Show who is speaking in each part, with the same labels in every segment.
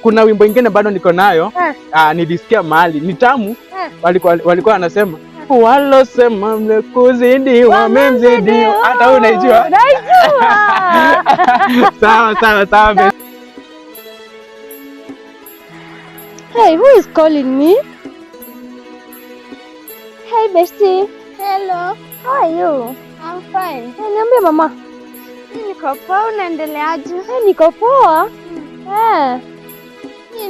Speaker 1: kuna wimbo ingine bado niko nayo. Nilisikia mahali ni tamu. Walikuwa wanasema walosema mekuzidi wamemzidi. Hata wewe unaijua? Sawa.
Speaker 2: Hey, who is calling me? Hey, bestie.
Speaker 3: Hello.
Speaker 2: How are you?
Speaker 3: I'm fine.
Speaker 2: Hey, niambie mama.
Speaker 3: Niko poa, unaendeleaje?
Speaker 2: Hey, niko poa.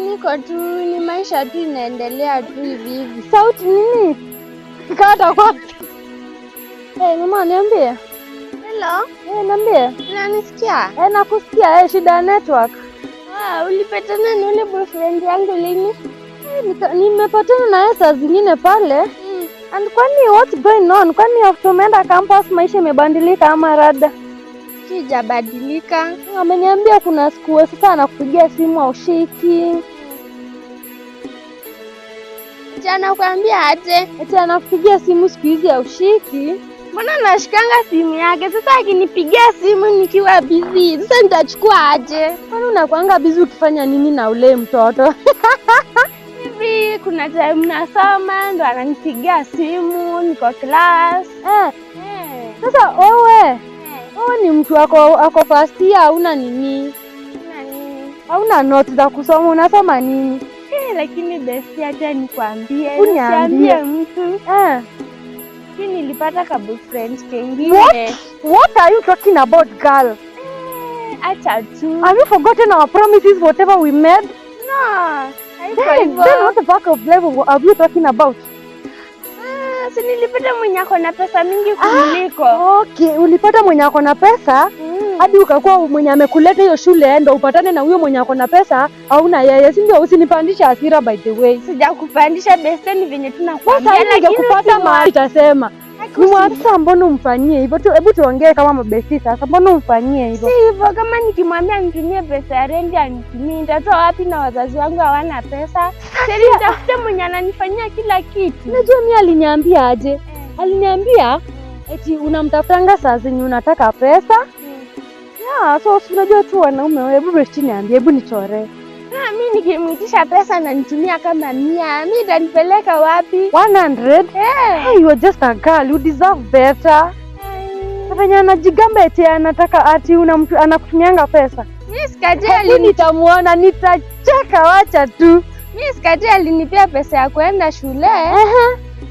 Speaker 3: Niko tu, ni maisha tu inaendelea tu hivi.
Speaker 2: Sauti nini? Kata kwa. Hey, mama niambie.
Speaker 3: Hello.
Speaker 2: Hey, niambie.
Speaker 3: Unanisikia?
Speaker 2: Nakusikia. Shida network.
Speaker 3: Ulipatana na ule boyfriend yangu lini?
Speaker 2: Nimepatana na yeye saa zingine pale. And kwani what's going on? Kwani after umeenda campus maisha imebadilika ama rada?
Speaker 3: Sijabadilika.
Speaker 2: Ameniambia kuna siku sasa anakupigia simu haushiki.
Speaker 3: Jana kuambia aje?
Speaker 2: Eti anakupigia simu siku hizi haushiki.
Speaker 3: Mbona nashikanga simu yake? Sasa akinipigia simu nikiwa busy, sasa nitachukua aje?
Speaker 2: Kwani unakuanga busy ukifanya nini na ule mtoto?
Speaker 3: Hivi kuna time nasoma ndo ananipigia simu, niko class.
Speaker 2: Sasa wewe ni mtu ako first year, hauna nini? Hauna notes za kusoma, unasoma nini?
Speaker 3: Lakini besti acha nikwambie.
Speaker 2: Uniambie
Speaker 3: mtu. Mimi nilipata ka boyfriend kengine.
Speaker 2: What are you talking about, girl?
Speaker 3: Acha tu.
Speaker 2: Have you forgotten our promises, whatever we made?
Speaker 3: No.
Speaker 2: Then what the fuck of level are you talking about?
Speaker 3: Si nilipata mwenye ako na pesa mingi kuliko.
Speaker 2: Okay, ulipata mwenye ako na pesa? Hadi ukakuwa mwenye amekuleta hiyo shule ndo upatane na huyo mwenye ako na pesa au na yeye, si ndio? Usinipandisha hasira by the way.
Speaker 3: Sijakupandisha best, ni venye tunakwambia.
Speaker 2: Lakini kupata mahali utasema. Sasa mbona umfanyie hivyo? Hebu tuongee kama mabesti sasa. Mbona umfanyie hivyo?
Speaker 3: Si hivyo, kama nikimwambia nitumie pesa ya rent anitumie, nitatoa wapi na wazazi wangu hawana pesa? Sasa nitafute mwenye ananifanyia kila kitu.
Speaker 2: Unajua mimi aliniambia aje? Aliniambia eti unamtafutanga saa zenye unataka pesa. So unajua tu wanaume wewe, hebu besti niambie, hebu nichore.
Speaker 3: Mimi nikimwitisha pesa na nitumia kama 100, mimi nitanipeleka wapi?
Speaker 2: 100? Hey, you are just a girl, you deserve better. Sasa anajigamba eti anataka ati una mtu anakutumianga pesa.
Speaker 3: Mimi sikajali,
Speaker 2: nitamuona, nitacheka, wacha tu.
Speaker 3: Mimi sikajali alinipea pesa ya kwenda shule.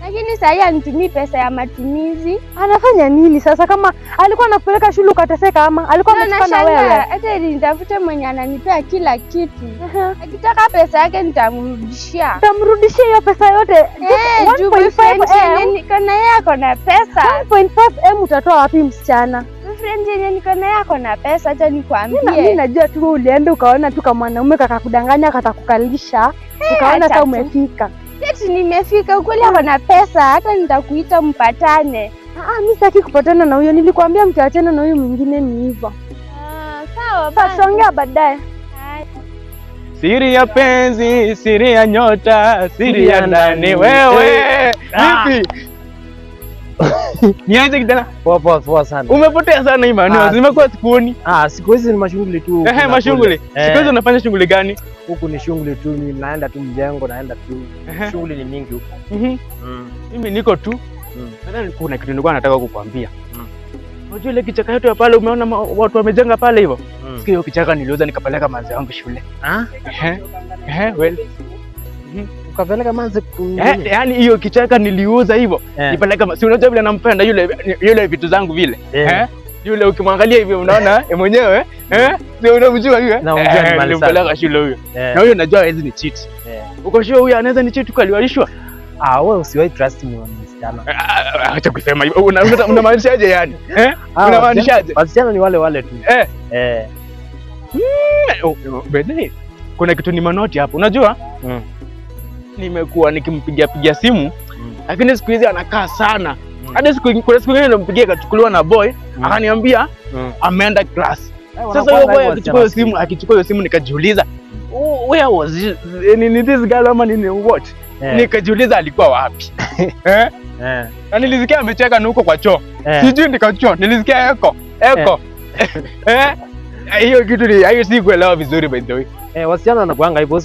Speaker 3: Lakini sasa anitumii pesa ya matumizi.
Speaker 2: Anafanya nini sasa? Kama alikuwa anakupeleka shule ukateseka ama alikuwa anachukua na wewe?
Speaker 3: Hata nitafute mwenye ananipea kila kitu. Akitaka pesa yake nitamrudishia.
Speaker 2: Utamrudishia hiyo pesa yote?
Speaker 3: 1.5 niko na yeye ako na pesa.
Speaker 2: 1.5 utatoa wapi msichana?
Speaker 3: Friend yenye niko na yeye ako na pesa, acha nikwambie.
Speaker 2: Mimi najua tu ulienda ukaona tu kama mwanaume kakakudanganya katakukalisha. Ukaona sasa umefika.
Speaker 3: Eti nimefika ukweli ako na pesa, hata nitakuita mpatane.
Speaker 2: Mimi sitaki kupatana na huyo, nilikwambia mkiachana na huyo mwingine ni hivyo.
Speaker 3: Sawa
Speaker 2: basi. Tutaongea baadaye.
Speaker 1: Siri ya penzi, siri ya nyota, siri ya ndani wewe. Vipi? Nianze kijana.
Speaker 4: Poa sana.
Speaker 1: Umepotea sana Imani, nimekuwa sikuoni.
Speaker 4: Siku hizi ni mashughuli tu.
Speaker 1: Mashughuli. Siku hizi unafanya shughuli gani?
Speaker 4: Huku ni shughuli tu, naenda tu mjengo, naenda tu. Shughuli ni mingi huko.
Speaker 1: Mimi niko tu. Nadhani kuna kitu nilikuwa nataka kukuambia. Unajua ile kichaka yetu ya pale, umeona watu wamejenga pale hivyo? Sikia hiyo kichaka niliuza nikapeleka manzi wangu shule. Well.
Speaker 4: Ukapeleka manzi
Speaker 1: yaani hiyo kichaka niliuza hivyo. Nipeleka, si unajua vile nampenda yule vitu zangu vile. Yule ukimwangalia hivi unaona mwenyewe, sio unamjua yule? Nimpeleka shule huyo. Na huyo najua hawezi ni cheat. Uko sure huyo anaweza ni cheat ukaliwalishwa?
Speaker 4: Wewe usiwahi trust msichana.
Speaker 1: Acha kusema hivyo. Unamaanishaje yani? Unamaanishaje?
Speaker 4: Wasichana ni wale tu.
Speaker 1: Bede. Kuna kitu nimenoti hapo. Unajua? Nimekuwa nikimpigia simu, lakini siku hizi anakaa sana. Hadi kuna siku nyingine nilimpigia akachukuliwa na boy, akaniambia ameenda class. Sasa huyo boy akichukua hiyo simu nikajiuliza, where was this girl ama nini what? Nikajiuliza alikuwa wapi? Na nilisikia amecheka na huko kwa choo. Sijui nikachoo, nilisikia eko. Hiyo kitu hiyo si kuelewa vizuri by the way.
Speaker 4: Wasichana wanakuanga hivyo.